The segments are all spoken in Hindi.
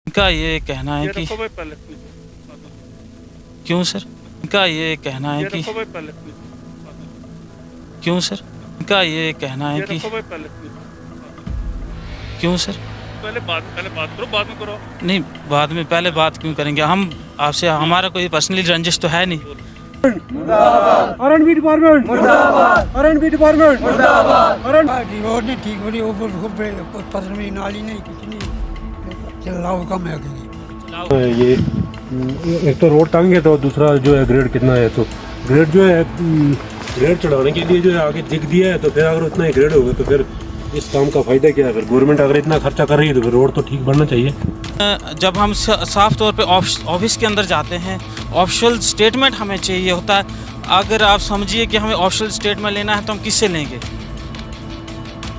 इनका ये कहना है कि क्यों सर? इनका ये कहना है कि क्यों सर? इनका ये कहना है कि क्यों सर? पहले बात करो, बाद में करो। नहीं, बाद में पहले बात क्यों करेंगे हम आपसे? हमारा कोई पर्सनली रंजिश तो है नहीं। आरएनबी डिपार्टमेंट मुर्दाबाद, आरएनबी डिपार्टमेंट मुर्दाबाद। रोड नहीं ठीक हो रही, ऊपर पत्थर में नाली नहीं, कुछ नहीं, चलाओ कम है कि ये एक तो रोड तंग है, तो दूसरा जो है ग्रेड कितना है, तो ग्रेड जो है ग्रेड चढ़ाने के लिए जो है आगे दिख दिया है, तो फिर अगर उतना ही ग्रेड होगा तो फिर इस काम का फायदा क्या है? अगर गवर्नमेंट अगर इतना खर्चा कर रही है तो फिर रोड तो ठीक बनना चाहिए। जब हम साफ तौर पे ऑफिस के अंदर जाते हैं, ऑफिशियल स्टेटमेंट हमें चाहिए होता है। अगर आप समझिए कि हमें ऑफिशियल स्टेटमेंट लेना है तो हम किससे लेंगे?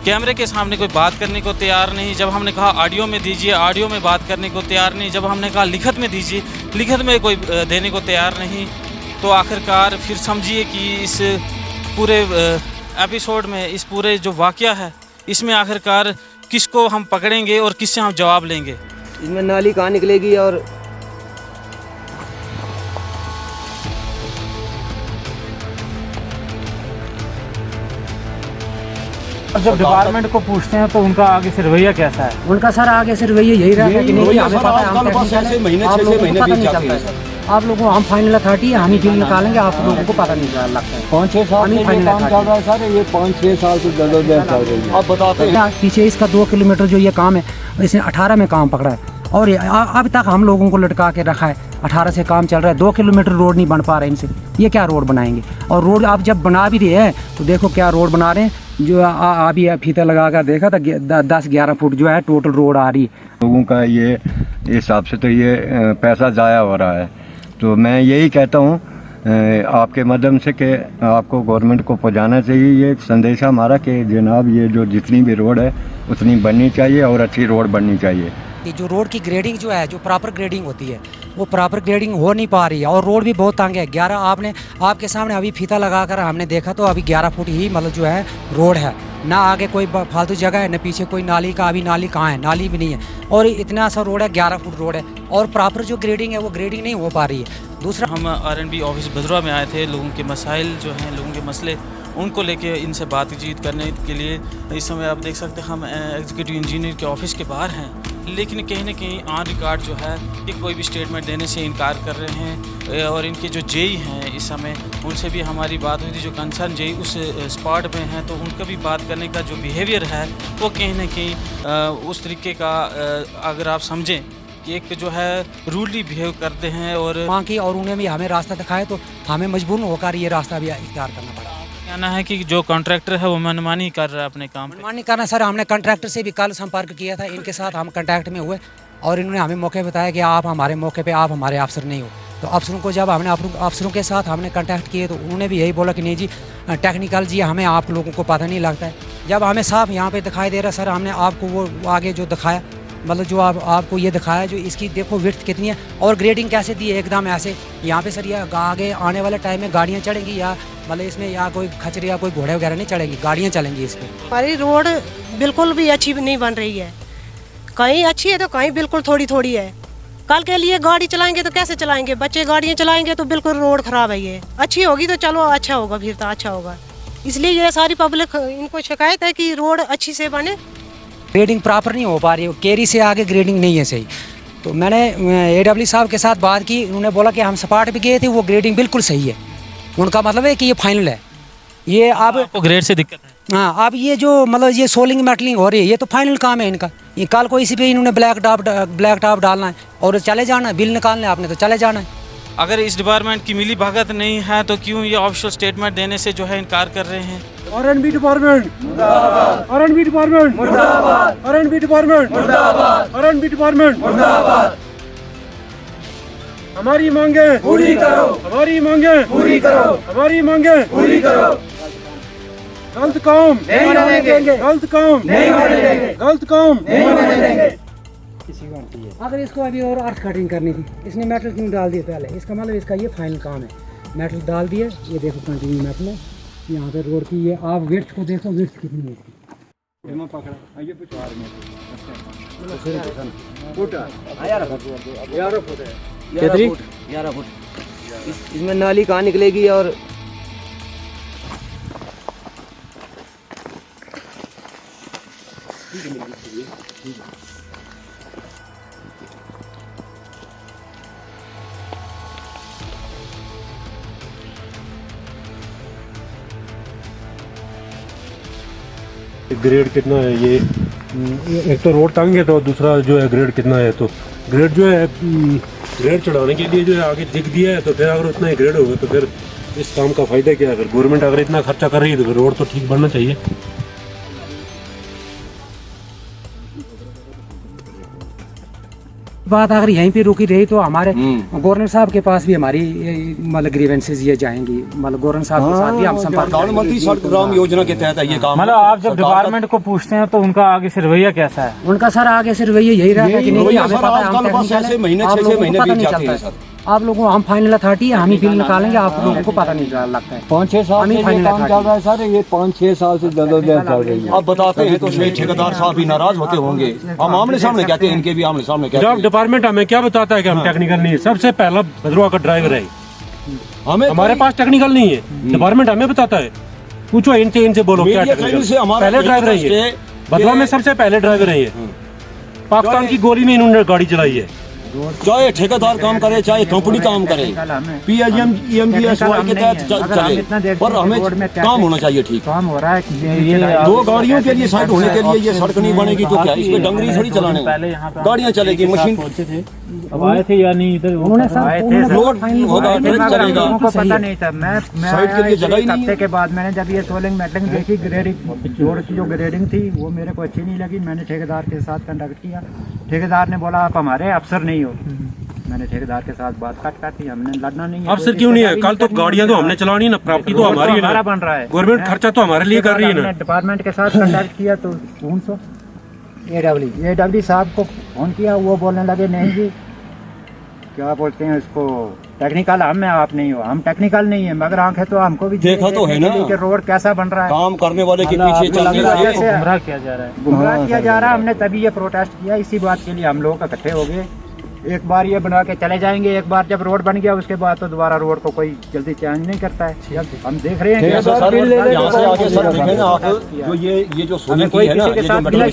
कैमरे के सामने कोई बात करने को तैयार नहीं। जब हमने कहा ऑडियो में दीजिए, ऑडियो में बात करने को तैयार नहीं। जब हमने कहा लिखत में दीजिए, लिखत में कोई देने को तैयार नहीं। तो आखिरकार फिर समझिए कि इस पूरे एपिसोड में, इस पूरे जो वाक़या है, इसमें आखिरकार किसको हम पकड़ेंगे और किससे हम जवाब लेंगे? इसमें नाली कहाँ निकलेगी? और जब डिपार्टमेंट को पूछते हैं तो उनका आगे से रवैया कैसा है? उनका सर आगे से रवैया यही रहता है कि नहीं, हमें पता है, हम टेक्निशियन हैं, आप लोगों को पता नहीं चलता है। आप लोगों को हम फाइनल अथॉरिटी है, हम ही बिल निकालेंगे, आप लोगों को पता नहीं लगता है। 5-6 साल से काम चल रहा है सर, ये 5-6 साल से जदोजहद चल रही है। आप बताते हैं पीछे इसका 2 किलोमीटर जो ये काम है, इसने 18 में काम पकड़ा है और अब तक हम लोगों को लटका के रखा है। 18 से काम चल रहा है, 2 किलोमीटर रोड नहीं बन पा रहे इनसे। ये क्या रोड बनाएंगे? और रोड आप जब बना भी रहे हैं तो देखो क्या रोड बना रहे हैं। जो अभी फीता लगा कर देखा था, 10-11 फुट जो है टोटल रोड आ रही है। लोगों का ये हिसाब से तो ये पैसा ज़ाया हो रहा है। तो मैं यही कहता हूँ आपके माध्यम से कि आपको गवर्नमेंट को पहुँचाना चाहिए ये संदेश हमारा कि जनाब ये जो जितनी भी रोड है उतनी बननी चाहिए और अच्छी रोड बननी चाहिए। कि जो रोड की ग्रेडिंग जो है, जो प्रॉपर ग्रेडिंग होती है, वो प्रॉपर ग्रेडिंग हो नहीं पा रही है और रोड भी बहुत तंग है। 11 आपके सामने अभी फीता लगाकर हमने देखा तो अभी 11 फुट ही मतलब जो है रोड है। ना आगे कोई फालतू जगह है, न पीछे कोई नाली का। अभी नाली कहाँ है? नाली भी नहीं है और इतना सा रोड है, 11 फुट रोड है और प्रॉपर जो ग्रेडिंग है वो ग्रेडिंग नहीं हो पा रही है। दूसरा, हम आरएनबी ऑफिस भदरवा में आए थे लोगों के मसाइल जो हैं, लोगों के मसले, उनको लेके इनसे बातचीत करने के लिए। इस समय आप देख सकते हैं हम एग्जीक्यूटिव इंजीनियर के ऑफिस के बाहर हैं, लेकिन कहीं ना कहीं ऑन रिकॉर्ड जो है ये कोई भी स्टेटमेंट देने से इनकार कर रहे हैं। और इनके जो जेई हैं इस समय, उनसे भी हमारी बात हुई थी, जो कंसर्न जेई उस स्पॉट में हैं, तो उनका भी बात करने का जो बिहेवियर है वो कहीं ना कहीं उस तरीके का अगर आप समझें कि एक जो है रूडली बिहेव करते हैं और माँ की, और उन्हें भी हमें रास्ता दिखाया तो हमें मजबूर होकर ये रास्ता भी इख्तियार करना पड़ा। कहना है कि जो कॉन्ट्रैक्टर है वो मनमानी कर रहा है अपने काम पे। मनमानी करना सर, हमने कॉन्ट्रैक्टर से भी कल संपर्क किया था, इनके साथ हम कॉन्टैक्ट में हुए और इन्होंने हमें मौके बताया कि आप हमारे मौके पे, आप हमारे अफसर नहीं हो। तो अफसरों को जब हमने अफसरों के साथ हमने कॉन्टैक्ट किए तो उन्होंने भी यही बोला कि नहीं जी, टेक्निकल जी हमें आप लोगों को पता नहीं लगता है। जब हमें साफ यहाँ पे दिखाई दे रहा सर, हमने आपको वो आगे जो दिखाया, मतलब जो आपको ये दिखाया, जो इसकी देखो विड्थ कितनी है और ग्रेडिंग कैसे दी है एकदम ऐसे। यहाँ पे सर ये आगे आने वाले टाइम में गाड़ियाँ चढ़ेंगी या मतलब इसमें या कोई खचरे या कोई घोड़े वगैरह नहीं चढ़ेंगी, गाड़ियाँ चलेंगी इस पर। हमारी रोड बिल्कुल भी अच्छी नहीं बन रही है, कहीं अच्छी है तो कहीं बिल्कुल थोड़ी थोड़ी है। कल के लिए गाड़ी चलाएंगे तो कैसे चलाएंगे? बच्चे गाड़ियाँ चलाएंगे तो बिल्कुल रोड ख़राब है। ये अच्छी होगी तो चलो अच्छा होगा, फिर तो अच्छा होगा। इसलिए ये सारी पब्लिक इनको शिकायत है कि रोड अच्छी से बने। ग्रेडिंग प्रॉपर नहीं हो पा रही है, केरी से आगे ग्रेडिंग नहीं है सही। तो मैंने AW साहब के साथ बात की, उन्होंने बोला कि हम स्पॉट पे गए थे, वो ग्रेडिंग बिल्कुल सही है। उनका मतलब है कि ये फाइनल है। ये अब आपको ग्रेड से दिक्कत है? हाँ, अब ये जो मतलब ये सोलिंग मेटलिंग हो रही है, ये तो फाइनल काम है इनका। ये कल को इसी पे इन्होंने ब्लैक टॉप डालना है और चले जाना है, बिल निकालना है आपने तो चले जाना है। अगर इस डिपार्टमेंट की मिली भगत नहीं है तो क्यों ये ऑफिशियल स्टेटमेंट देने से जो है इनकार कर रहे हैं? आरएनबी डिपार्टमेंट मुर्दाबाद, आरएनबी डिपार्टमेंट मुर्दाबाद, आरएनबी डिपार्टमेंट मुर्दाबाद, आरएनबी डिपार्टमेंट मुर्दाबाद। हमारी मांगे पूरी करो, हमारी मांगे पूरी करो, हमारी मांगे पूरी करो। गलत काम नहीं होने देंगे, गलत काम नहीं होने देंगे, गलत काम नहीं होने देंगे। अगर इसको अभी और अर्थ कटिंग करनी थी, इसने मेटल क्यों डाल दिए पहले? इसका मतलब इसका ये फाइनल काम है। मेटल डाल दिए, ये देखो कंटिन्यू मेटल है यहाँ पे रोड की। ये आप विड्थ को देखो, विड्थ कितनी है इसकी। इसमें नाली कहाँ निकलेगी और ग्रेड कितना है ये एक तो रोड तंग है तो दूसरा जो है ग्रेड कितना है तो ग्रेड जो है ग्रेड चढ़ाने के लिए जो है आगे दिख दिया है तो फिर अगर उतना ही ग्रेड होगा तो फिर इस काम का फायदा क्या है। फिर गवर्नमेंट अगर इतना खर्चा कर रही है तो फिर रोड तो ठीक बनना चाहिए। बात अगर यहीं पे रुकी रही तो हमारे गवर्नर साहब के पास भी हमारी मतलब ग्रीवेंसेस ये जाएंगी, मतलब गवर्नर साहब के साथ भी हम संपर्क प्रधानमंत्री सड़क ग्राम योजना के तहत ये काम मतलब आप जब डिपार्टमेंट को पूछते हैं तो उनका आगे से रवैया कैसा है? उनका सर आगे से रवैया यही रहा है कि नहीं हमें पता है, हम महीने महीने आप लोगों को पता नहीं चलता है। आप लोगों को हम फाइनल अथॉरिटी है, हम ही बिल निकालेंगे, आप लोगों को पता नहीं लगता है। 5-6 साल से ये काम चल रहा है सर, ये 5-6 साल से जदोजहद चल रही है। आप बताते हैं तो शायद ठेकेदार साहब भी नाराज होते होंगे। हम आमने सामने कहते हैं, इनके भी आमने सामने कहते हैं। जब डिपार्टमेंट हमें क्या बताता है कि हम टेक्निकल नहीं है, सबसे पहला भद्रवा का ड्राइवर है, हमारे पास टेक्निकल नहीं है। डिपार्टमेंट हमें बताता है, पूछो इनसे बोलो क्या टेक्निकल। पहले ड्राइवर है ये, भद्रवा में सबसे पहले ड्राइवर है ये। पाकिस्तान की गोली में इन्होंने गाड़ी चलाई है। चाहे ठेकेदार काम करे चाहे कंपनी काम करे, PIMGSY के तहत चले, पर हमें काम होना चाहिए ठीक। काम हो रहा है 2 गाड़ियों के लिए साइड होने के लिए ये सड़क नहीं बनेगी तो क्या इसमें डंगरी थोड़ी चलाने, गाड़ियाँ चलेगी, मशीन अब आए थे या नहीं इधर? रोड होगा चलेगा, को पता नहीं था। मैं साइड के लिए जगह ही नहीं हफ्ते के बाद मैंने जब ये सोलिंग मेटलिंग देखी, ग्रेडिंग रोड की जो ग्रेडिंग थी वो मेरे को अच्छी नहीं लगी। मैंने ठेकेदार के साथ कंडक्ट किया, ठेकेदार ने बोला आप हमारे अफसर नहीं हो। मैंने ठेकेदार के साथ बात काट दी, हमने लड़ना नहीं है। अफसर क्यों नहीं है? कल तो गाड़ियाँ तो हमने चलानी है ना, प्रॉपर्टी तो हमारी है ना, बन रहा है, गवर्नमेंट खर्चा तो हमारे लिए कर रही है ना। डिपार्टमेंट के साथ कंडक्ट किया तो AW साहब को फोन किया, वो बोलने लगे नहीं जी क्या बोलते हैं उसको, टेक्निकल हम में आप नहीं हो। हम टेक्निकल नहीं है मगर आंखें तो हमको भी देखा तो है ना कि रोड कैसा बन रहा है, काम करने वाले के पीछे चल रही है, गुमराह किया जा रहा है, गुमराह किया जा रहा है। हमने तभी ये प्रोटेस्ट किया, इसी बात के लिए हम लोग इकट्ठे हो गए। एक बार ये बना के चले जाएंगे, एक बार जब रोड बन गया उसके बाद तो दोबारा रोड को कोई जल्दी चेंज नहीं करता है। हम देख रहे हैं यहाँ से आगे सर देखें ना आप, जो ये जो सोने की है ना, ये जो मेटल ये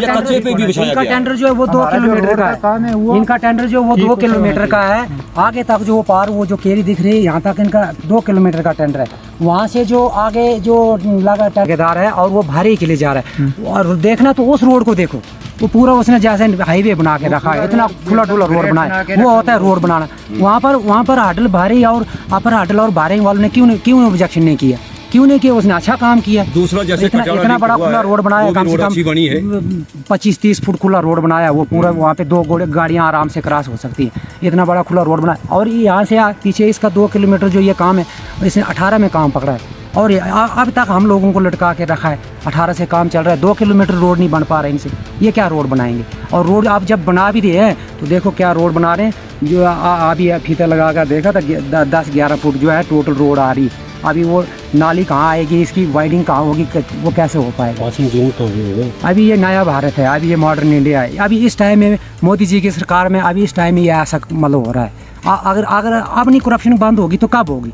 कच्चे पे भी बिछाया गया। टेंडर जो है वो 2 किलोमीटर का है, इनका टेंडर जो वो 2 किलोमीटर का है। आगे तक जो पार वो जो केरी दिख रही है यहाँ तक इनका 2 किलोमीटर का टेंडर है। वहाँ से जो आगे जो लगा ठेकेदार है और वो भारी के लिए जा रहा है। और देखना तो उस रोड को देखो, वो पूरा उसने जैसे हाईवे बना के रखा है, इतना खुला डुला रोड बनाया, वो होता है रोड बनाना। वहाँ पर हडल भारी और अपर हडल और भारी वालों ने क्यों ऑब्जेक्शन नहीं किया? क्यों नहीं किया? उसने अच्छा काम किया। दूसरा जैसे इतना बड़ा खुला रोड बनाया, कम से कम 25-30 फुट खुला रोड बनाया, वो पूरा वहाँ पे 2 गाड़ियाँ आराम से क्रॉस हो सकती है। इतना बड़ा खुला रोड बनाया और यहाँ से पीछे इसका 2 किलोमीटर जो ये काम है इसने 18 में काम पकड़ा है और अब तक हम लोगों को लटका के रखा है। 18 से काम चल रहा है, 2 किलोमीटर रोड नहीं बन पा रहे इनसे। ये क्या रोड बनाएंगे? और रोड आप जब बना भी रहे हैं तो देखो क्या रोड बना रहे हैं। जो अभी फीता लगा कर देखा था 10-11 फुट जो है टोटल रोड आ रही। अभी वो नाली कहाँ आएगी, इसकी वाइडिंग कहाँ होगी, वो कैसे हो पाएगा? अभी ये नया भारत है, अभी ये मॉडर्न इंडिया है। अभी इस टाइम में मोदी जी की सरकार में अभी इस टाइम में ये ऐसा मतलब हो रहा है। अगर अब नहीं करप्शन बंद होगी तो कब होगी?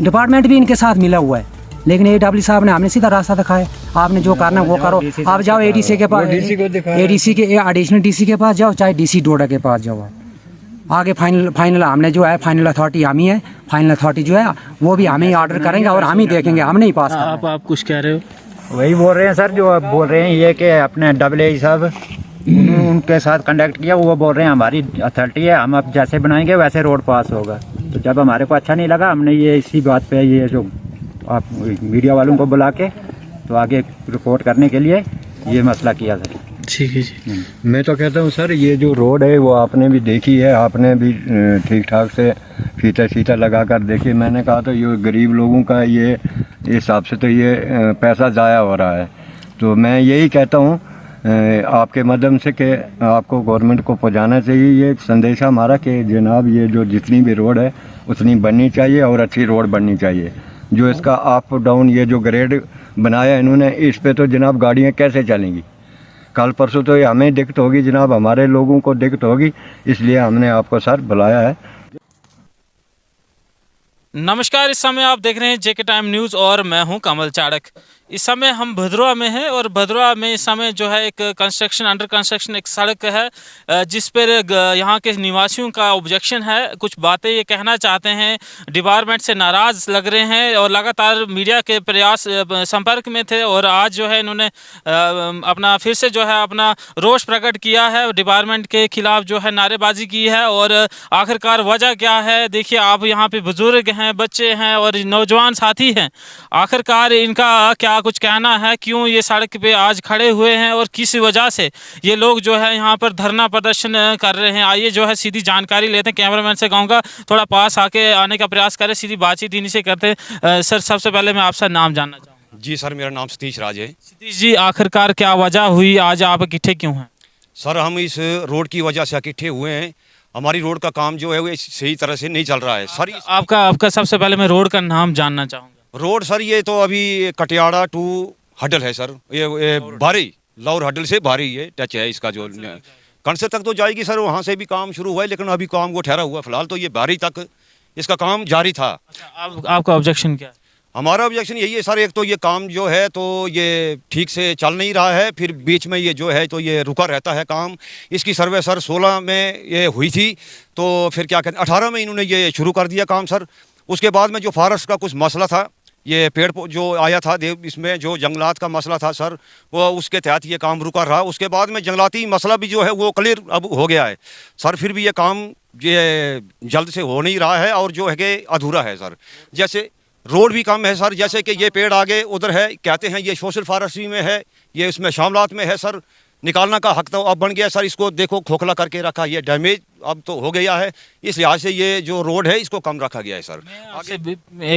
डिपार्टमेंट भी इनके साथ मिला हुआ है, लेकिन AW साहब ने हमें सीधा रास्ता दिखाया, आपने जो करना है वो करो। आप जाओ ADC के पास, ADC के एडिशनल DC के पास जाओ, चाहे DC डोडा के पास जाओ। आगे फाइनल हमने जो है फाइनल अथॉरिटी हम ही है। फाइनल अथॉरिटी जो है वो भी हमें ही ऑर्डर करेंगे और हम ही देखेंगे, हम नहीं पास। आप कुछ कह रहे हो? वही बोल रहे हैं सर, जो बोल रहे हैं ये कि अपने AA साहब उनके साथ कंडक्ट किया, वो बोल रहे हैं हमारी अथॉरिटी है, हम अब जैसे बनाएंगे वैसे रोड पास होगा। तो जब हमारे को अच्छा नहीं लगा, हमने ये इसी बात पे ये जो आप मीडिया वालों को बुला के तो आगे रिपोर्ट करने के लिए ये मसला किया सर। ठीक है जी। मैं तो कहता हूँ सर, ये जो रोड है वो आपने भी देखी है, आपने भी ठीक ठाक से फीता लगा कर देखी। मैंने कहा तो ये गरीब लोगों का ये हिसाब से तो ये पैसा ज़ाया हो रहा है। तो मैं यही कहता हूँ आपके माध्यम से कि आपको गवर्नमेंट को पहुँचाना चाहिए ये संदेश हमारा कि जनाब ये जो जितनी भी रोड है उतनी बननी चाहिए और अच्छी रोड बननी चाहिए। जो इसका अप डाउन ये जो ग्रेड बनाया इन्होंने, इस पे तो जनाब गाड़ियाँ कैसे चलेंगी? कल परसों तो ये हमें दिक्कत होगी जनाब, हमारे लोगों को दिक्कत होगी, इसलिए हमने आपको सर बुलाया है। नमस्कार, इस समय आप देख रहे हैं जेके टाइम न्यूज़ और मैं हूं कमल चाड़क। इस समय हम भद्रवा में हैं और भद्रवा में इस समय जो है एक कंस्ट्रक्शन अंडर कंस्ट्रक्शन एक सड़क है जिस पर यहाँ के निवासियों का ऑब्जेक्शन है। कुछ बातें ये कहना चाहते हैं, डिपार्टमेंट से नाराज़ लग रहे हैं और लगातार मीडिया के प्रयास संपर्क में थे और आज जो है इन्होंने अपना फिर से जो है अपना रोष प्रकट किया है, डिपार्टमेंट के खिलाफ जो है नारेबाजी की है। और आखिरकार वजह क्या है, देखिए आप यहाँ पे बुजुर्ग हैं, बच्चे हैं और नौजवान साथी हैं। आखिरकार इनका क्या कुछ कहना है, क्यों ये सड़क पे आज खड़े हुए हैं और किस वजह से ये लोग जो है यहाँ पर धरना प्रदर्शन कर रहे हैं। आइए जो है सीधी जानकारी लेते हैं। कैमरामैन से कहूँगा थोड़ा पास आके आने का प्रयास करें, सीधी बातचीत इन्हीं से करते हैं। सर सबसे पहले मैं आपसे नाम जानना चाहूँगा। जी सर, मेरा नाम सतीश राज है। सतीश जी, आखिरकार क्या वजह हुई, आज आप इकट्ठे क्यों हैं? सर हम इस रोड की वजह से इकट्ठे हुए हैं। हमारी रोड का काम जो है वो सही तरह से नहीं चल रहा है सर। आपका सबसे पहले मैं रोड का नाम जानना चाहूँगा। रोड सर ये तो अभी कटियाड़ा टू हडल है सर, ये भारी लाहौर हडल से भारी ये टच है इसका, जो कंसे तक तो जाएगी सर, वहाँ से भी काम शुरू हुआ है लेकिन अभी काम वो ठहरा हुआ। फिलहाल तो ये भारी तक इसका काम जारी था। आपका ऑब्जेक्शन क्या है? हमारा ऑब्जेक्शन यही है सर, एक तो ये काम जो है तो ये ठीक से चल नहीं रहा है, फिर बीच में ये जो है तो ये रुका रहता है काम। इसकी सर्वे सर 16 में ये हुई थी, तो फिर क्या कहते हैं 18 में इन्होंने ये शुरू कर दिया काम सर। उसके बाद में जो फॉरेस्ट का कुछ मसला था, ये पेड़ जो आया था इसमें जो जंगलात का मसला था सर, वो उसके तहत ये काम रुका रहा। उसके बाद में जंगलाती मसला भी जो है वो क्लियर अब हो गया है सर, फिर भी ये काम ये जल्द से हो नहीं रहा है और जो है कि अधूरा है सर। जैसे रोड भी कम है सर, जैसे कि ये पेड़ आगे उधर है, कहते हैं ये सोशल फॉरेस्ट्री में है, ये इसमें शामलात में है सर। निकालना का हक तो अब बन गया सर, इसको देखो खोखला करके रखा, ये डैमेज अब तो हो गया है, इस लिहाज से ये जो रोड है इसको कम रखा गया है सर।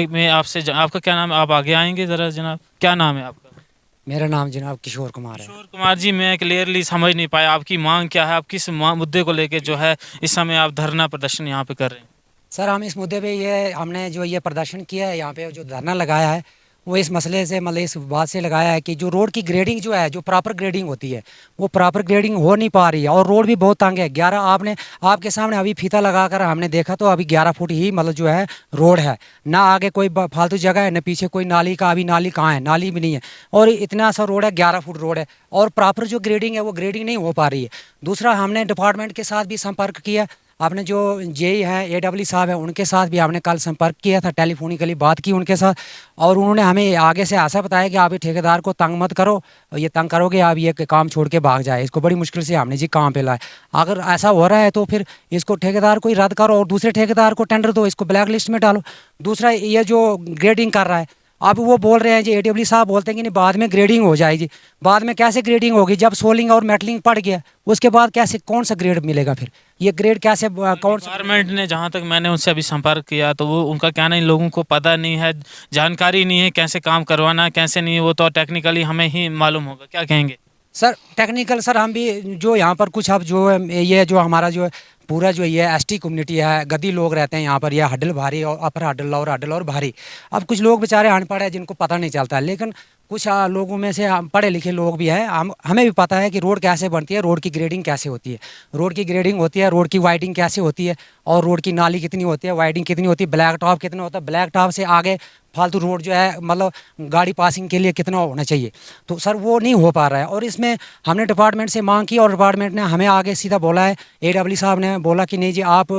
मैं आपसे आपका क्या नाम है? आप आगे आएंगे ज़रा जनाब, क्या नाम है आपका? मेरा नाम जनाब किशोर कुमार है। किशोर कुमार जी, मैं क्लियरली समझ नहीं पाया आपकी मांग क्या है, आप किस मुद्दे को लेके जो है इस समय आप धरना प्रदर्शन यहाँ पे कर रहे हैं? सर हम इस मुद्दे पे ये हमने जो ये प्रदर्शन किया है, यहाँ पे जो धरना लगाया है, वो इस मसले से मतलब इस बात से लगाया है कि जो रोड की ग्रेडिंग जो है, जो प्रॉपर ग्रेडिंग होती है, वो प्रॉपर ग्रेडिंग हो नहीं पा रही है और रोड भी बहुत तंग है। 11 आपने आपके सामने अभी फीता लगाकर हमने देखा तो अभी 11 फुट ही मतलब जो है रोड है, ना आगे कोई फालतू जगह है, ना पीछे कोई नाली का, अभी नाली कहाँ है, नाली भी नहीं है और इतना सा रोड है, 11 फुट रोड है और प्रॉपर जो ग्रेडिंग है वो ग्रेडिंग नहीं हो पा रही है। दूसरा हमने डिपार्टमेंट के साथ भी संपर्क किया, आपने जो जेई हैं AW साहब हैं उनके साथ भी आपने कल संपर्क किया था, टेलीफोनिकली बात की उनके साथ और उन्होंने हमें आगे से ऐसा बताया कि आप ये ठेकेदार को तंग मत करो, ये तंग करोगे आप ये काम छोड़ के भाग जाए। इसको बड़ी मुश्किल से हमने जी काम पे लाए, अगर ऐसा हो रहा है तो फिर इसको ठेकेदार को ही रद्द करो और दूसरे ठेकेदार को टेंडर दो, इसको ब्लैक लिस्ट में डालो। दूसरा ये जो ग्रेडिंग कर रहा है, अब वो बोल रहे हैं जी AW साहब बोलते हैं कि नहीं बाद में ग्रेडिंग हो जाएगी। बाद में कैसे ग्रेडिंग होगी जब सोलिंग और मेटलिंग पड़ गया, उसके बाद कैसे कौन सा ग्रेड मिलेगा? फिर ये ग्रेड कैसे कौन सा? गवर्नमेंट ने, जहाँ तक मैंने उनसे अभी संपर्क किया तो वो उनका कहना इन लोगों को पता नहीं है, जानकारी नहीं है कैसे काम करवाना है कैसे नहीं, वो तो टेक्निकली हमें ही मालूम होगा। क्या कहेंगे सर? टेक्निकल सर हम भी जो यहाँ पर कुछ अब जो ये जो हमारा जो पूरा जो ये ST कम्युनिटी है, गद्दी लोग रहते हैं यहाँ पर, यह हडल भारी और अपर हडल और हडल और भारी। अब कुछ लोग बेचारे अनपढ़ है जिनको पता नहीं चलता, लेकिन कुछ लोगों में से पढ़े लिखे लोग भी हैं, हमें भी पता है कि रोड कैसे बनती है, रोड की ग्रेडिंग कैसे होती है, रोड की ग्रेडिंग होती है, रोड की वाइडिंग कैसे होती है और रोड की नाली कितनी होती है, वाइडिंग कितनी होती है, ब्लैक टॉप कितना होता है, ब्लैक टॉप से आगे फालतू रोड जो है मतलब गाड़ी पासिंग के लिए कितना होना चाहिए, तो सर वो नहीं हो पा रहा है। और इसमें हमने डिपार्टमेंट से मांग की और डिपार्टमेंट ने हमें आगे सीधा बोला है, AW साहब ने बोला कि नहीं जी आप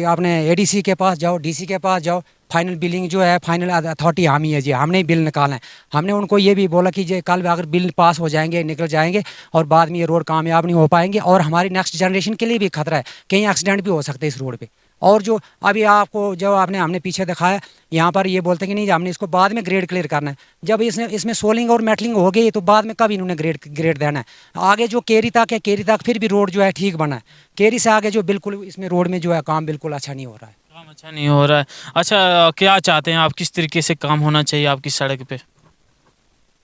आपने ADC के पास जाओ, DC के पास जाओ, फाइनल बिलिंग जो है फाइनल अथॉरिटी हम ही है जी, हमने ही बिल निकालना है। हमने उनको ये भी बोला कि जो कल अगर बिल पास हो जाएंगे निकल जाएंगे और बाद में ये रोड कामयाब नहीं हो पाएंगे और हमारी नेक्स्ट जनरेशन के लिए भी खतरा है, कहीं एक्सीडेंट भी हो सकते हैं इस रोड पे। और जो अभी आपको जो हमने पीछे दिखाया यहाँ पर ये बोलते हैं कि नहीं हमने इसको बाद में ग्रेड क्लियर करना है, जब इसमें सोलिंग और मेटलिंग हो गई तो बाद में कब इन्होंने ग्रेड देना है? आगे जो केरी तक है, केरी तक फिर भी रोड जो है ठीक बना है, केरी से आगे जो बिल्कुल इसमें रोड में जो है काम बिल्कुल अच्छा नहीं हो रहा है। काम अच्छा नहीं हो रहा है। अच्छा, क्या चाहते हैं आप, किस तरीके से काम होना चाहिए आपकी सड़क पे?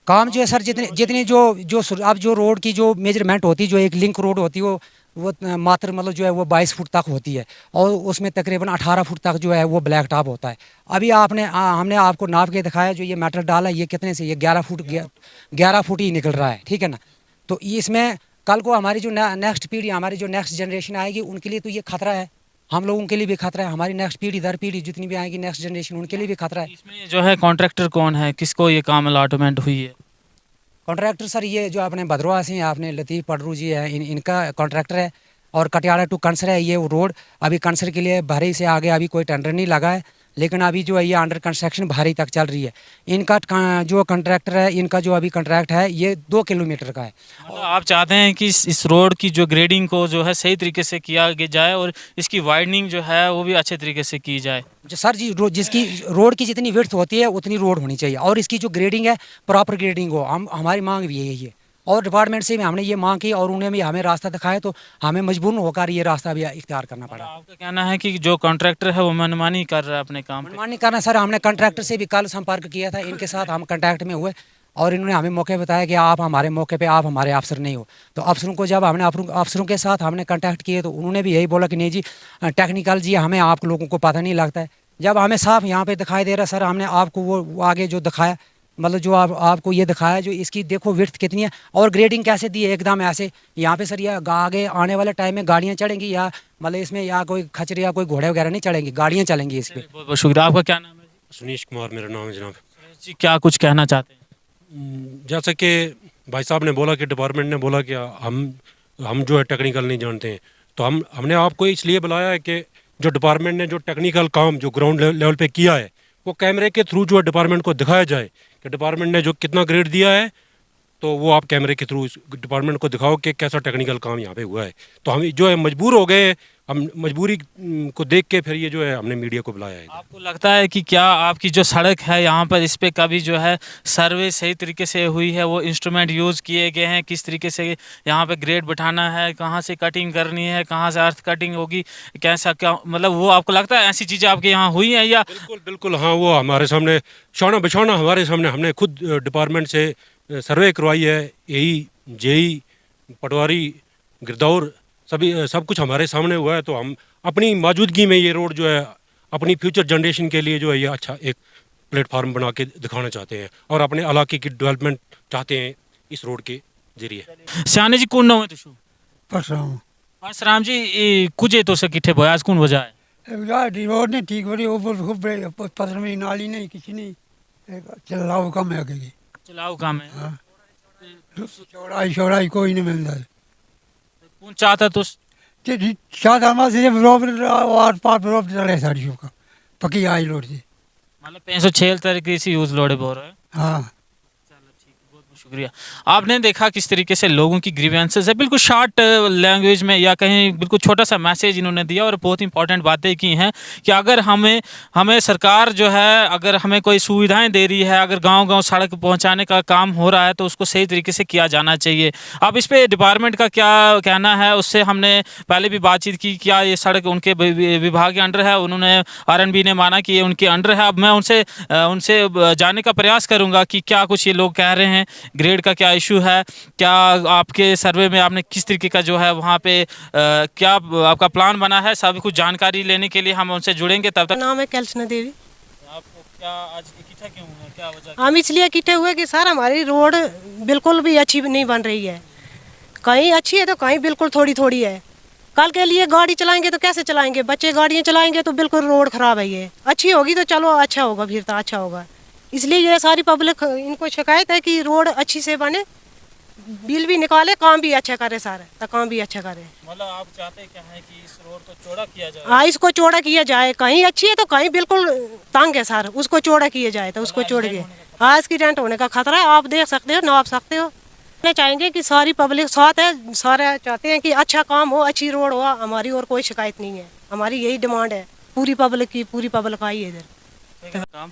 काम जो है सर जितनी जो अब जो रोड की जो मेजरमेंट होती है, जो एक लिंक रोड होती है वो मात्र मतलब जो है वो 22 फुट तक होती है और उसमें तकरीबन 18 फुट तक जो है वो ब्लैक टॉप होता है। अभी हमने आपको नाप के दिखाया जो ये मेटल डाला ये कितने से, ये 11 फुट ही निकल रहा है, ठीक है ना। तो इसमें कल को हमारी जो नेक्स्ट पीढ़ी, हमारी जो नेक्स्ट जनरेशन आएगी उनके लिए तो ये खतरा है, हम लोगों के लिए भी खतरा है, हमारी नेक्स्ट पीढ़ी दर पीढ़ी जितनी भी आएगी नेक्स्ट जनरेशन उनके लिए भी खतरा है। इसमें जो है कॉन्ट्रैक्टर कौन है, किसको ये काम अलॉटमेंट हुई है? कॉन्ट्रैक्टर सर ये जो अपने भद्रवाह से हैं, आपने लतीफ़ पडरू जी है, इनका कॉन्ट्रैक्टर है। और कटियाला टू कंसर है ये वो रोड, अभी कंसर के लिए भारी से आगे अभी कोई टेंडर नहीं लगा है, लेकिन अभी जो है ये अंडर कंस्ट्रक्शन भारी तक चल रही है। इनका जो कॉन्ट्रैक्टर है, इनका जो अभी कॉन्ट्रैक्ट है ये 2 किलोमीटर का है। मतलब आप चाहते हैं कि इस रोड की जो ग्रेडिंग को जो है सही तरीके से किया जाए और इसकी वाइडनिंग जो है वो भी अच्छे तरीके से की जाए। जो सर जी जिसकी रोड की जितनी विड्थ होती है उतनी रोड होनी चाहिए और इसकी जो ग्रेडिंग है प्रॉपर ग्रेडिंग हो, हमारी मांग भी यही है। और डिपार्टमेंट से भी हमने ये मांग की और उन्हें भी हमें रास्ता दिखाया, तो हमें मजबूर होकर ये रास्ता भी इख्तियार करना पड़ा। आपका कहना है कि जो कॉन्ट्रैक्टर है वो मनमानी कर रहा है अपने काम पे? मनमानी करना सर, हमने कॉन्ट्रैक्टर से भी कल संपर्क किया था, इनके साथ हम कांटेक्ट में हुए और इन्होंने हमें मौके बताया कि आप हमारे मौके पे, आप हमारे अफसर नहीं हो। तो अफसरों को जब हमने अफसरों के साथ हमने कांटेक्ट किए तो उन्होंने भी यही बोला कि नहीं जी टेक्निकल जी हमें आप लोगों को पता नहीं लगता है। जब हमें साफ यहाँ पे दिखाई दे रहा सर, हमने आपको वो आगे जो दिखाया, मतलब जो आपको ये दिखाया जो इसकी देखो विड्थ कितनी है और ग्रेडिंग कैसे दी है एकदम ऐसे। यहाँ पे सर ये आगे आने वाले टाइम में गाड़ियाँ चढ़ेंगी या मतलब इसमें या कोई खचरे या कोई घोड़े वगैरह नहीं चढ़ेंगी, गाड़ियाँ चलेंगी इस पर। बहुत बहुत शुक्रिया। आपका क्या नाम है? सुनीश कुमार मेरा नाम है जनाब। जी क्या कुछ कहना चाहते हैं? जैसा कि भाई साहब ने बोला कि डिपार्टमेंट ने बोला कि हम जो है टेक्निकल नहीं जानते हैं, तो हमने आपको इसलिए बुलाया है कि जो डिपार्टमेंट ने जो टेक्निकल काम जो ग्राउंड लेवल पे किया है वो कैमरे के थ्रू जो है डिपार्टमेंट को दिखाया जाए कि डिपार्टमेंट ने जो कितना ग्रेड दिया है, तो वो आप कैमरे के थ्रू डिपार्टमेंट को दिखाओ कि कैसा टेक्निकल काम यहाँ पे हुआ है। तो हम जो है मजबूर हो गए, हम मजबूरी को देख के फिर ये जो है हमने मीडिया को बुलाया है। आपको लगता है कि क्या आपकी जो सड़क है यहाँ पर इस पे कभी जो है सर्वे सही तरीके से हुई है, वो इंस्ट्रूमेंट यूज़ किए गए हैं, किस तरीके से यहाँ पे ग्रेड बैठाना है, कहाँ से कटिंग करनी है, कहाँ से अर्थ कटिंग होगी, कैसा क्या मतलब वो आपको लगता है ऐसी चीज़ें आपके यहाँ हुई हैं या? बिल्कुल बिल्कुल हाँ, वो हमारे सामने शाना बिछाना हमारे सामने, हमने खुद डिपार्टमेंट से सर्वे करवाई है, यही जेई पटवारी गिरदौर सब कुछ हमारे सामने हुआ है। तो हम अपनी मौजूदगी में ये रोड जो है अपनी फ्यूचर जनरेशन के लिए जो है ये अच्छा एक प्लेटफार्म बना के दिखाना चाहते हैं और अपने इलाके की डेवलपमेंट चाहते हैं इस रोड के जरिए। सियाने जी कौन नाम है तुझे? परसराम जी कुछ तो से किठे बोया आज कौन वजह है? रोड ने ठीक बड़ी ऊपर पत्थर में नाली नहीं किसी नहीं चलाओ कम है आगे चलाओ काम है। हाँ। चौड़ाई कोई नहीं मिलता है। कौन चाहता तो शायद हमारे से बराबर और पार बराबर चले साड़ियों का पकी आई लोड से मतलब 506 तरीके से यूज लोड बोल रहे हैं। हाँ शुक्रिया। आपने देखा किस तरीके से लोगों की ग्रीवेंसेस है, बिल्कुल शॉर्ट लैंग्वेज में या कहीं बिल्कुल छोटा सा मैसेज इन्होंने दिया और बहुत इंपॉर्टेंट बातें की हैं कि अगर हमें सरकार जो है अगर हमें कोई सुविधाएं दे रही है, अगर गांव-गांव सड़क पहुंचाने का काम हो रहा है तो उसको सही तरीके से किया जाना चाहिए। अब इस पे डिपार्टमेंट का क्या कहना है, उससे हमने पहले भी बातचीत की, क्या ये सड़क उनके विभाग के अंडर है, उन्होंने RNB ने माना कि ये उनके अंडर है। अब मैं उनसे जानने का प्रयास करूँगा कि क्या कुछ ये लोग कह रहे हैं, ग्रेड का क्या इशू है, क्या आपके सर्वे में आपने किस तरीके का जो है वहाँ पे क्या आपका प्लान बना है, सब कुछ जानकारी लेने के लिए हम उनसे जुड़ेंगे। तब तक नाम है कैल्सना देवी। आपको क्या आज इकट्ठा क्यों हुआ, क्या वजह? हम इसलिए इकट्ठे हुए कि सर हमारी रोड बिल्कुल भी अच्छी नहीं बन रही है, कहीं अच्छी है तो कहीं बिल्कुल थोड़ी थोड़ी है। कल के लिए गाड़ी चलाएंगे तो कैसे चलाएंगे, बच्चे गाड़ियाँ चलाएंगे तो बिल्कुल रोड ख़राब है। ये अच्छी होगी तो चलो अच्छा होगा, फिर तो अच्छा होगा। इसलिए ये सारी पब्लिक इनको शिकायत है कि रोड अच्छी से बने, बिल भी निकाले, काम भी अच्छा करे, सारा तो काम भी अच्छा करे। मतलब आप चाहते क्या है कि इस रोड को चौड़ा किया जाए? हाँ, इसको चौड़ा किया जाए, कहीं अच्छी है तो कहीं बिल्कुल तंग है सर, उसको चौड़ा किया जाए तो उसको चौड़ के। हाँ, एक्सीडेंट होने का खतरा है, आप देख सकते हो, नाप सकते हो। मैं चाहेंगे कि सारी पब्लिक साथ है, सारे चाहते हैं कि अच्छा काम हो, अच्छी रोड हो, हमारी और कोई शिकायत नहीं है, हमारी यही डिमांड है पूरी पब्लिक की। पूरी पब्लिक आई है इधर।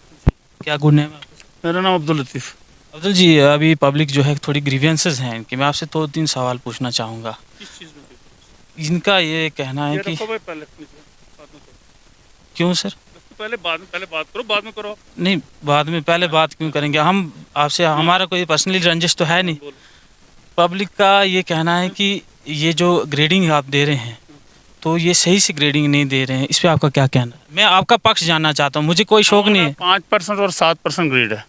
क्या गुड नेम है? मेरा नाम अब्दुल लतीफ़। अब्दुल जी, अभी पब्लिक जो है थोड़ी ग्रीवेंसेस हैं इनकी, मैं आपसे 2-3 सवाल पूछना चाहूँगा। किस चीज़ में? इनका ये कहना है कि क्यों सर? पहले बात करो, बाद में करो। नहीं, बाद में पहले बात क्यों करेंगे हम आपसे, हमारा कोई पर्सनली रंजिश तो है नहीं। पब्लिक का ये कहना है कि ये जो ग्रेडिंग आप दे रहे हैं तो ये सही से ग्रेडिंग नहीं दे रहे हैं, इस पे आपका क्या कहना है? मैं आपका पक्ष जानना चाहता हूँ, मुझे कोई शौक नहीं है। 5% और 7% ग्रेड है,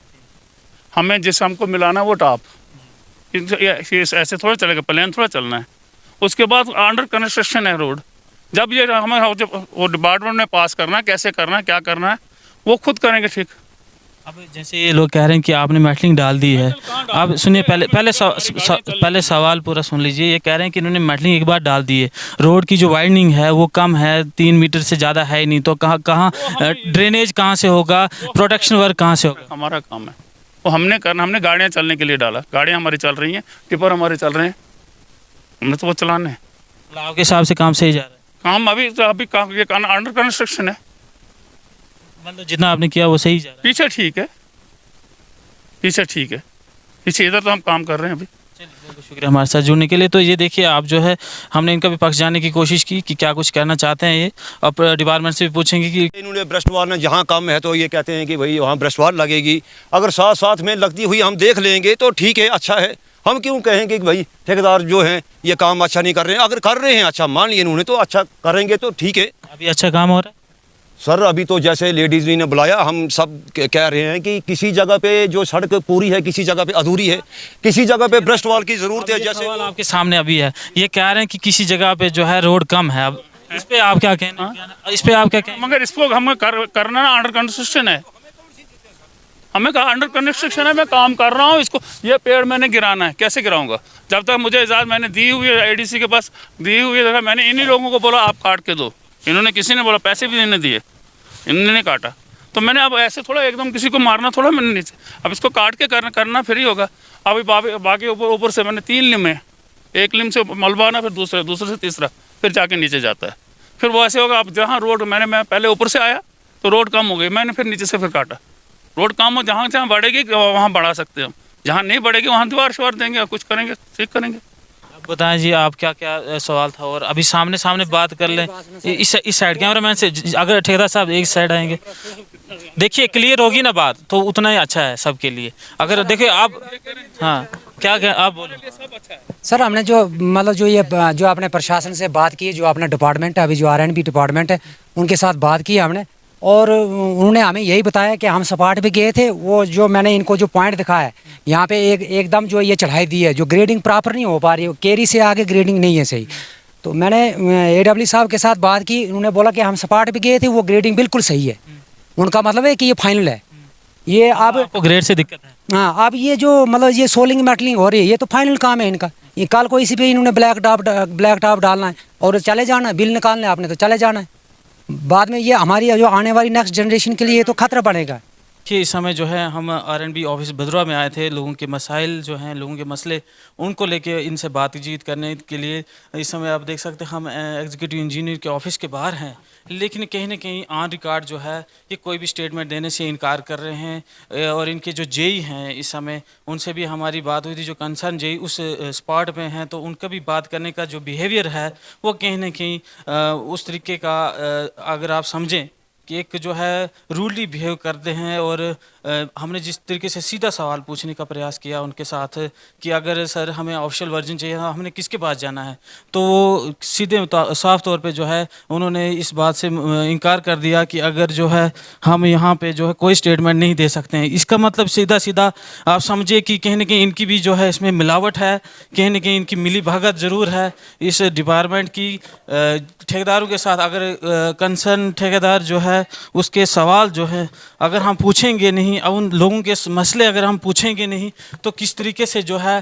हमें जिस हमको मिलाना है वो टॉप। ऐसे थोड़ा चलेगा, प्लान थोड़ा चलना है। उसके बाद अंडर कंस्ट्रक्शन है रोड, जब ये हमें जब वो डिपार्टमेंट में पास करना है, कैसे करना है, क्या करना है, वो खुद करेंगे। ठीक, अब जैसे ये लोग कह रहे हैं कि आपने मेटलिंग डाल दी है, आप सुनिए, पहले सवाल पूरा सुन लीजिए। ये कह रहे हैं कि इन्होंने मेटलिंग एक बार डाल दी है, रोड की जो वाइडनिंग है वो कम है, 3 मीटर से ज़्यादा है ही नहीं, तो कहाँ ड्रेनेज कहाँ से होगा, प्रोटेक्शन वर्क कहाँ से होगा? हमारा काम है वो हमने करना। हमने गाड़ियाँ चलने के लिए डाला, गाड़ियाँ हमारी चल रही हैं, टिपर हमारे चल रहे हैं, हमने तो वो चलाने हैं। आपके हिसाब से काम सही जा रहा है? काम अभी ये अंडर कंस्ट्रक्शन है, मतलब जितना आपने किया वो सही जा रहा है? पीछे ठीक है, पीछे ठीक है, पीछे इधर तो हम काम कर रहे हैं अभी। चलिए, बहुत शुक्रिया हमारे साथ जुड़ने के लिए। तो ये देखिए आप जो है, हमने इनका भी पक्ष जानने की कोशिश की कि क्या कुछ कहना चाहते हैं ये। अब डिपार्टमेंट से भी पूछेंगे कि इन्होंने ब्रशवार ने जहाँ कम है तो ये कहते हैं कि भाई वहाँ ब्रशवार लगेगी, अगर साथ साथ में लगती हुई हम देख लेंगे तो ठीक है, अच्छा है। हम क्यों कहेंगे कि भाई ठेकेदार जो हैं ये काम अच्छा नहीं कर रहे हैं? अगर कर रहे हैं अच्छा, मान लिए इन्होंने, तो अच्छा करेंगे तो ठीक है। अभी अच्छा काम हो रहा है सर अभी तो जैसे लेडीज़ ने बुलाया, हम सब कह रहे हैं कि किसी जगह पे जो सड़क पूरी है, किसी जगह पे अधूरी है, किसी जगह पे ब्रस्ट वॉल की ज़रूरत है। जैसे सवाल आपके सामने अभी है, ये कह रहे हैं कि किसी जगह पे जो है रोड कम है, अब इस पे आप क्या कहना, इस पे आप क्या कहना? मगर इसको हमें करना ना, अंडर कंस्ट्रक्शन है, हमें कहा अंडर कंस्ट्रक्शन है, मैं काम कर रहा हूँ। इसको ये पेड़ मैंने गिराना है, कैसे गिराऊंगा? जब तक मुझे इजाज़त मैंने दी हुई है, ADC के पास दी हुई है, मैंने इन्हीं लोगों को बोला आप काट के दो, इन्होंने किसी ने बोला, पैसे भी नहीं दिए, इन्होंने काटा। तो मैंने अब ऐसे थोड़ा एकदम किसी को मारना थोड़ा मैंने नीचे, अब इसको काट के करना फिर ही होगा। अभी बाकी ऊपर से मैंने 3 लिम है, एक लिम से मलबा आना, फिर दूसरे से तीसरा, फिर जाके नीचे जाता है। फिर वो ऐसे होगा, अब जहाँ रोड मैं पहले ऊपर से आया तो रोड कम हो गई, मैंने फिर नीचे से फिर काटा। रोड कम हो, जहाँ जहाँ बढ़ेगी वहाँ बढ़ा सकते हैं हम, जहाँ नहीं बढ़ेगी वहाँ दीवार शवार देंगे, कुछ करेंगे, ठीक करेंगे। बताएं जी, आप क्या क्या सवाल था? और अभी सामने बात कर लें, इस साइड कैमरामैन से, अगर ठेकेदार साहब एक साइड आएंगे, देखिए क्लियर होगी ना बात, तो उतना ही अच्छा है सबके लिए। अगर देखिए आप, हाँ क्या आप बोले? सर हमने जो मतलब जो आपने प्रशासन से बात की, जो अपना डिपार्टमेंट है अभी, जो RNB डिपार्टमेंट है, उनके साथ बात की हमने, और उन्होंने हमें यही बताया कि हम सपाट पे गए थे। वो जो मैंने इनको जो पॉइंट दिखाया है यहाँ पे, एकदम जो ये चढ़ाई दी है, जो ग्रेडिंग प्रॉपर नहीं हो पा रही है, केरी से आगे ग्रेडिंग नहीं है सही। तो मैंने AW साहब के साथ बात की, उन्होंने बोला कि हम सपाट पे गए थे, वो ग्रेडिंग बिल्कुल सही है। उनका मतलब है कि ये फाइनल है। ये अब आपको ग्रेड से दिक्कत है? हाँ, अब ये जो मतलब ये सोलिंग मेटलिंग हो रही है, ये तो फाइनल काम है इनका। ये कल को इसी पे इन्होंने ब्लैक टॉप डालना है और चले जाना है, बिल निकालना है आपने, तो चले जाना है। बाद में ये हमारी जो आने वाली नेक्स्ट जनरेशन के लिए तो खतरा बनेगा। कि इस समय जो है हम RNB ऑफिस भदरवा में आए थे, लोगों के मसाइल जो हैं, लोगों के मसले, उनको लेके इनसे बातचीत करने के लिए। इस समय आप देख सकते हैं हम एग्जीक्यूटिव इंजीनियर के ऑफिस के बाहर हैं, लेकिन कहीं ना कहीं ऑन रिकॉर्ड जो है ये कोई भी स्टेटमेंट देने से इनकार कर रहे हैं। और इनके जो जेई हैं, इस समय उनसे भी हमारी बात हुई थी, जो कंसर्न जेई उस स्पॉट में हैं, तो उनका भी बात करने का जो बिहेवियर है वो कहीं ना कहीं उस तरीके का, अगर आप समझें कि एक जो है रूडली बिहेव करते हैं। और हमने जिस तरीके से सीधा सवाल पूछने का प्रयास किया उनके साथ कि अगर सर हमें ऑफिशियल वर्जन चाहिए, हमने किसके पास जाना है, तो वो सीधे साफ तौर पे जो है उन्होंने इस बात से इनकार कर दिया कि अगर जो है हम यहाँ पे जो है कोई स्टेटमेंट नहीं दे सकते हैं। इसका मतलब सीधा आप समझिए कि कहीं ना कहीं इनकी भी जो है इसमें मिलावट है, कहीं ना कहीं इनकी मिली भगत ज़रूर है इस डिपार्टमेंट की ठेकेदारों के साथ। अगर कंसर्न ठेकेदार जो है उसके सवाल जो है अगर हम पूछेंगे नहीं, उन लोगों के मसले अगर हम पूछेंगे नहीं, तो किस तरीके से जो है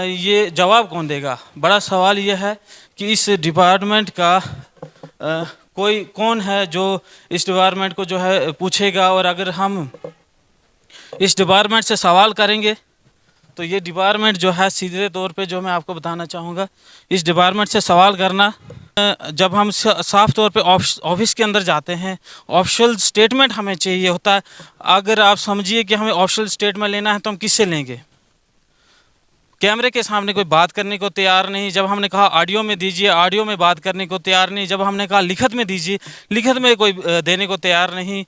ये जवाब कौन देगा? बड़ा सवाल ये है कि इस डिपार्टमेंट का कोई कौन है जो इस डिपार्टमेंट को जो है पूछेगा। और अगर हम इस डिपार्टमेंट से सवाल करेंगे तो ये डिपार्टमेंट जो है सीधे तौर पे, जो मैं आपको बताना चाहूँगा, इस डिपार्टमेंट से सवाल करना, जब हम साफ तौर पे ऑफिस के अंदर जाते हैं, ऑफिशियल स्टेटमेंट हमें चाहिए होता है। अगर आप समझिए कि हमें ऑफिशियल स्टेटमेंट लेना है तो हम किससे लेंगे? कैमरे के सामने कोई बात करने को तैयार नहीं। जब हमने कहा ऑडियो में दीजिए, ऑडियो में बात करने को तैयार नहीं। जब हमने कहा लिखत में दीजिए, लिखत में कोई देने को तैयार नहीं।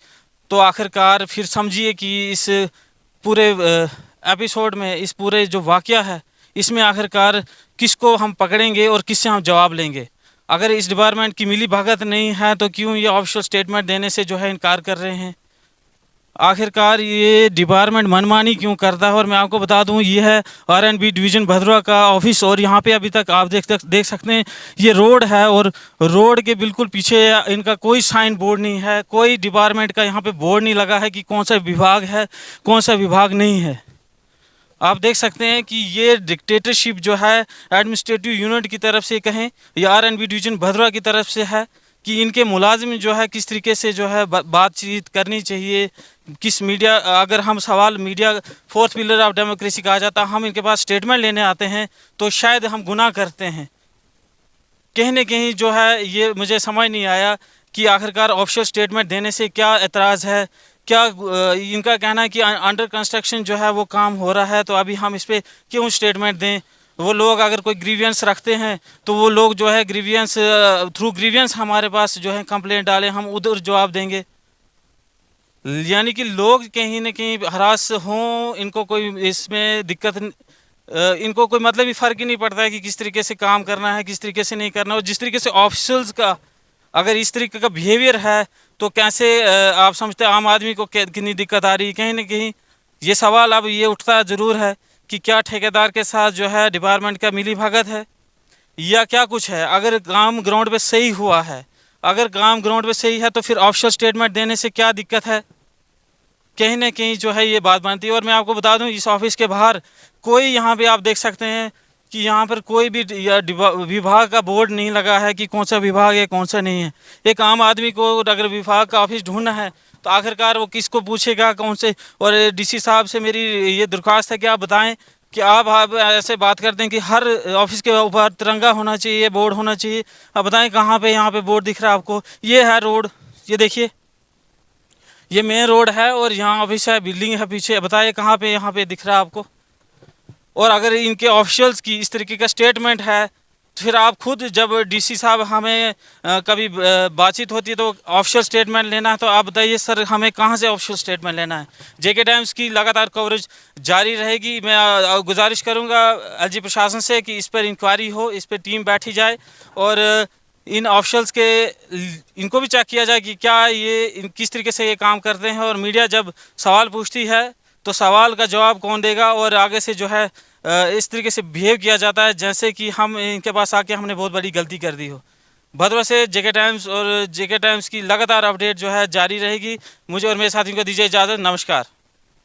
तो आखिरकार फिर समझिए कि इस पूरे एपिसोड में, इस पूरे जो वाक़या है, इसमें आखिरकार किसको हम पकड़ेंगे और किससे हम जवाब लेंगे। अगर इस डिपार्टमेंट की मिली भगत नहीं है तो क्यों ये ऑफिशियल स्टेटमेंट देने से जो है इनकार कर रहे हैं। आखिरकार ये डिपार्टमेंट मनमानी क्यों करता है। और मैं आपको बता दूं, ये है आरएनबी डिवीज़न भदरवा का ऑफिस और यहाँ पे अभी तक आप देख सकते हैं ये रोड है और रोड के बिल्कुल पीछे इनका कोई साइन बोर्ड नहीं है, कोई डिपार्टमेंट का यहाँ पे बोर्ड नहीं लगा है कि कौन सा विभाग है कौन सा विभाग नहीं है। आप देख सकते हैं कि ये डिक्टेटरशिप जो है एडमिनिस्ट्रेटिव यूनिट की तरफ से कहें या आरएनबी डिवीज़न भदरवा की तरफ से है कि इनके मुलाजिम जो है किस तरीके से जो है बातचीत करनी चाहिए। किस मीडिया, अगर हम सवाल media fourth pillar of democracy कहा जाता, हम इनके पास स्टेटमेंट लेने आते हैं तो शायद हम गुनाह करते हैं। कहीं न कहीं जो है ये मुझे समझ नहीं आया कि आखिरकार ऑफिशियल स्टेटमेंट देने से क्या एतराज़ है। क्या इनका कहना है कि अंडर कंस्ट्रक्शन जो है वो काम हो रहा है तो अभी हम इस पर क्यों स्टेटमेंट दें। वो लोग अगर कोई ग्रीवियंस रखते हैं तो वो लोग जो है ग्रीवियंस थ्रू ग्रीवियंस हमारे पास जो है कंप्लेंट डालें, हम उधर जवाब देंगे। यानी कि लोग कहीं ना कहीं हरास हों, इनको कोई इसमें दिक्कत इनको कोई मतलब ही फ़र्क ही नहीं पड़ता है कि किस तरीके से काम करना है किस तरीके से नहीं करना। और जिस तरीके से ऑफिसर्स का अगर इस तरीके का बिहेवियर है तो कैसे आप समझते हैं आम आदमी को कितनी दिक्कत आ रही है। कहीं ना कहीं ये सवाल अब ये उठता ज़रूर है कि क्या ठेकेदार के साथ जो है डिपार्टमेंट का मिली भगत है या क्या कुछ है। अगर काम ग्राउंड पे सही हुआ है, अगर काम ग्राउंड पे सही है तो फिर ऑफिशियल स्टेटमेंट देने से क्या दिक्कत है। कहीं ना कहीं जो है ये बात बनती है। और मैं आपको बता दूं, इस ऑफिस के बाहर कोई, यहाँ पे आप देख सकते हैं कि यहाँ पर कोई भी विभाग का बोर्ड नहीं लगा है कि कौन सा विभाग है कौन सा नहीं है। एक आम आदमी को अगर विभाग का ऑफिस ढूंढना है तो आखिरकार वो किसको पूछेगा कौन से। और डीसी साहब से मेरी ये दरख्वास्त है कि आप बताएं कि आप ऐसे बात करते हैं कि हर ऑफिस के ऊपर तिरंगा होना चाहिए, बोर्ड होना चाहिए। आप बताएं कहाँ पे यहाँ पे बोर्ड दिख रहा है आपको। ये है रोड, ये देखिए ये मेन रोड है और यहाँ ऑफिस है, बिल्डिंग है पीछे। बताइए कहाँ पे यहाँ पे दिख रहा है आपको। और अगर इनके ऑफिशियल्स की इस तरीके का स्टेटमेंट है तो फिर आप खुद, जब डीसी साहब हमें कभी बातचीत होती है तो ऑफिशियल स्टेटमेंट लेना है तो आप बताइए सर हमें कहाँ से ऑफिशियल स्टेटमेंट लेना है। जेके टाइम्स की लगातार कवरेज जारी रहेगी। मैं गुजारिश करूँगा एलजी प्रशासन से कि इस पर इंक्वायरी हो, इस पर टीम बैठी जाए और इन ऑफिशियल्स के इनको भी चेक किया जाए कि क्या ये किस तरीके से ये काम करते हैं। और मीडिया जब सवाल पूछती है तो सवाल का जवाब कौन देगा। और आगे से जो है इस तरीके से बिहेव किया जाता है जैसे कि हम इनके पास आके हमने बहुत बड़ी गलती कर दी हो। भदरवा से जेके टाइम्स और जेके टाइम्स की लगातार अपडेट जो है जारी रहेगी। मुझे और मेरे साथियों को दीजिए इजाज़त। नमस्कार।